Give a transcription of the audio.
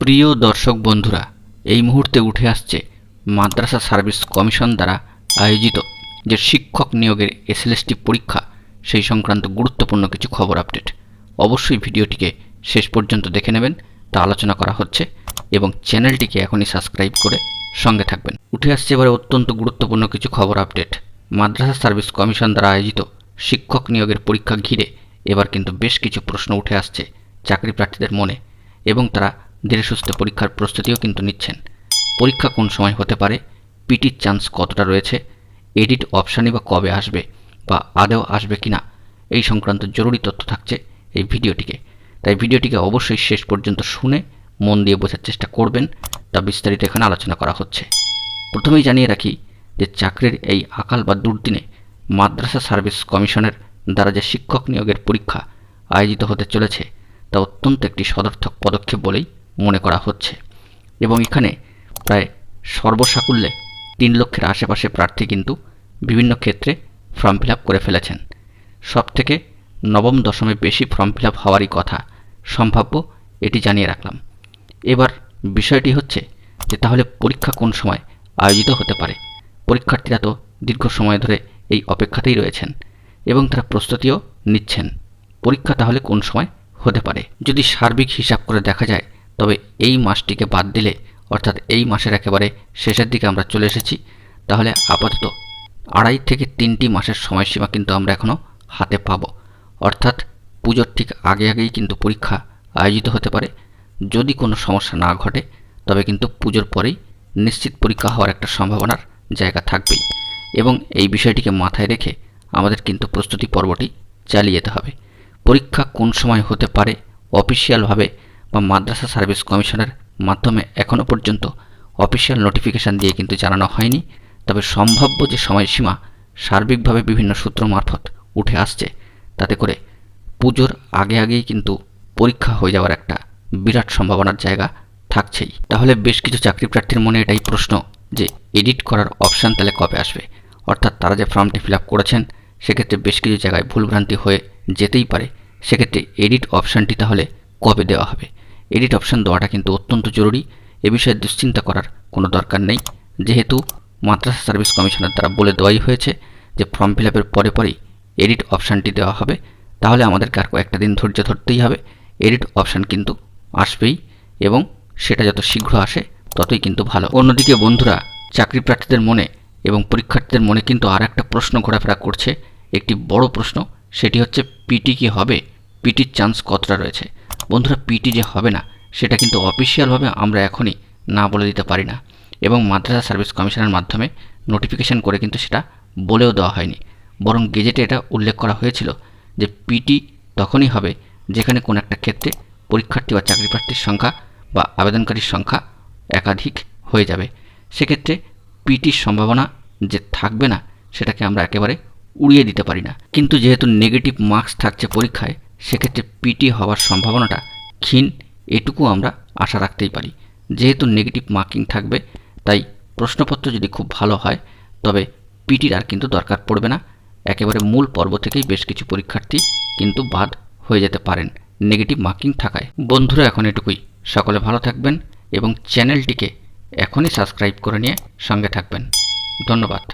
প্রিয় দর্শক বন্ধুরা, এই মুহূর্তে উঠে আসছে মাদ্রাসা সার্ভিস কমিশন দ্বারা আয়োজিত যে শিক্ষক নিয়োগের SLST পরীক্ষা সেই সংক্রান্ত গুরুত্বপূর্ণ কিছু খবর আপডেট। অবশ্যই ভিডিওটিকে শেষ পর্যন্ত দেখে নেবেন, তা আলোচনা করা হচ্ছে এবং চ্যানেলটিকে এখনই সাবস্ক্রাইব করে সঙ্গে থাকবেন। উঠে আসছে এবারে অত্যন্ত গুরুত্বপূর্ণ কিছু খবর আপডেট। মাদ্রাসা সার্ভিস কমিশন দ্বারা আয়োজিত শিক্ষক নিয়োগের পরীক্ষা ঘিরে এবার কিন্তু বেশ কিছু প্রশ্ন উঠে আসছে চাকরি প্রার্থীদের মনে এবং তারা ধীরে সুস্থে পরীক্ষার প্রস্তুতিও কিন্তু নিচ্ছেন। পরীক্ষা কোন সময় হতে পারে, পিটির চান্স কতটা রয়েছে, এডিট অপশানই বা কবে আসবে বা আদৌ আসবে কিনা, এই সংক্রান্ত জরুরি তথ্য থাকছে এই ভিডিওটিকে। তাই ভিডিওটিকে অবশ্যই শেষ পর্যন্ত শুনে মন দিয়ে বোঝার চেষ্টা করবেন, তা বিস্তারিত এখানে আলোচনা করা হচ্ছে। প্রথমেই জানিয়ে রাখি যে চাকরির এই আকাল বা দুর্দিনে মাদ্রাসা সার্ভিস কমিশনের দ্বারা যে শিক্ষক নিয়োগের পরীক্ষা আয়োজিত হতে চলেছে তা অত্যন্ত একটি সদর্থক পদক্ষেপ বলেই মনে করা হচ্ছে এবং এখানে প্রায় সর্বসাকুল্যে 3 লক্ষের আশেপাশে প্রার্থী কিন্তু বিভিন্ন ক্ষেত্রে ফর্ম ফিল আপ করে ফেলেছেন। সবথেকে নবম দশমে বেশি ফর্ম ফিল আপ হওয়ারই কথা সম্ভাব্য, এটি জানিয়ে রাখলাম। এবার বিষয়টি হচ্ছে যে তাহলে পরীক্ষা কোন সময় আয়োজিত হতে পারে। পরীক্ষার্থীরা তো দীর্ঘ সময় ধরে এই অপেক্ষাতেই রয়েছেন এবং তারা প্রস্তুতিও নিচ্ছেন। পরীক্ষা তাহলে কোন সময় হতে পারে, যদি সার্বিক হিসাব করে দেখা যায় তবে এই মাসটিকে বাদ দিলে, অর্থাৎ এই মাসের একেবারে শেষের দিকে আমরা চলে এসেছি, তাহলে আপাতত 2.5 থেকে 3টি মাসের সময়সীমা কিন্তু আমরা এখনও হাতে পাব। অর্থাৎ পুজোর ঠিক আগেই কিন্তু পরীক্ষা আয়োজিত হতে পারে। যদি কোনো সমস্যা না ঘটে তবে কিন্তু পুজোর পরেই নিশ্চিত পরীক্ষা হওয়ার একটা সম্ভাবনার জায়গা থাকবেই এবং এই বিষয়টিকে মাথায় রেখে আমাদের কিন্তু প্রস্তুতি পর্বটি চালিয়ে যেতে হবে। পরীক্ষা কোন সময় হতে পারে অফিসিয়ালভাবে বা মাদ্রাসা সার্ভিস কমিশনের মাধ্যমে এখনও পর্যন্ত অফিসিয়াল নোটিফিকেশান দিয়ে কিন্তু জানানো হয়নি। তবে সম্ভাব্য যে সময়সীমা সার্বিকভাবে বিভিন্ন সূত্র মারফত উঠে আসছে, তাতে করে পুজোর আগেই কিন্তু পরীক্ষা হয়ে যাওয়ার একটা বিরাট সম্ভাবনার জায়গা থাকছেই। তাহলে বেশ কিছু চাকরি প্রার্থীর মনে এটাই প্রশ্ন যে এডিট করার অপশান তাহলে কবে আসবে। অর্থাৎ তারা যে ফর্মটি ফিল আপ করেছেন সেক্ষেত্রে বেশ কিছু জায়গায় ভুলভ্রান্তি হয়ে যেতেই পারে। সেক্ষেত্রে এডিট অপশানটি তাহলে কবে দেওয়া হবে। এডিট অপশান দেওয়াটা কিন্তু অত্যন্ত জরুরি। এ বিষয়ে দুশ্চিন্তা করার কোনো দরকার নেই, যেহেতু মাদ্রাসা সার্ভিস কমিশনের দ্বারা বলে দেওয়াই হয়েছে যে ফর্ম ফিল আপের পরেই এডিট অপশানটি দেওয়া হবে। তাহলে আমাদেরকে আর কয়েকটা দিন ধৈর্য ধরতেই হবে। এডিট অপশান কিন্তু আসবেই এবং সেটা যত শীঘ্র আসে ততই কিন্তু ভালো। অন্যদিকে বন্ধুরা, চাকরি প্রার্থীদের মনে এবং পরীক্ষার্থীদের মনে কিন্তু আর একটা প্রশ্ন ঘোরাফেরা করছে, একটি বড় প্রশ্ন। সেটি হচ্ছে পিটি কি হবে, পিটির চান্স কতটা রয়েছে। বন্ধুরা, পিটি যে হবে না সেটা কিন্তু অফিসিয়ালভাবে আমরা এখনই না বলে দিতে পারি না এবং মাদ্রাসা সার্ভিস কমিশনের মাধ্যমে নোটিফিকেশান করে কিন্তু সেটা বলেও দেওয়া হয়নি। বরং গেজেটে এটা উল্লেখ করা হয়েছিল যে পিটি তখনই হবে যেখানে কোনো একটা ক্ষেত্রে পরীক্ষার্থী বা চাকরি প্রার্থীর সংখ্যা বা আবেদনকারীর সংখ্যা একাধিক হয়ে যাবে। সেক্ষেত্রে পিটির সম্ভাবনা যে থাকবে না সেটাকে আমরা একেবারে উড়িয়ে দিতে পারি না। কিন্তু যেহেতু নেগেটিভ মার্কস থাকছে পরীক্ষায়, সেক্ষেত্রে পিটি হওয়ার সম্ভাবনাটা ক্ষীণ, এটুকু আমরা আশা রাখতেই পারি। যেহেতু নেগেটিভ মার্কিং থাকবে, তাই প্রশ্নপত্র যদি খুব ভালো হয় তবে পিটির আর কিন্তু দরকার পড়বে না। একেবারে মূল পর্ব থেকেই বেশ কিছু পরীক্ষার্থী কিন্তু বাদ হয়ে যেতে পারেন নেগেটিভ মার্কিং থাকায়। বন্ধুরা, এখন এটুকুই। সকলে ভালো থাকবেন এবং চ্যানেলটিকে এখনই সাবস্ক্রাইব করে নিয়ে সঙ্গে থাকবেন। ধন্যবাদ।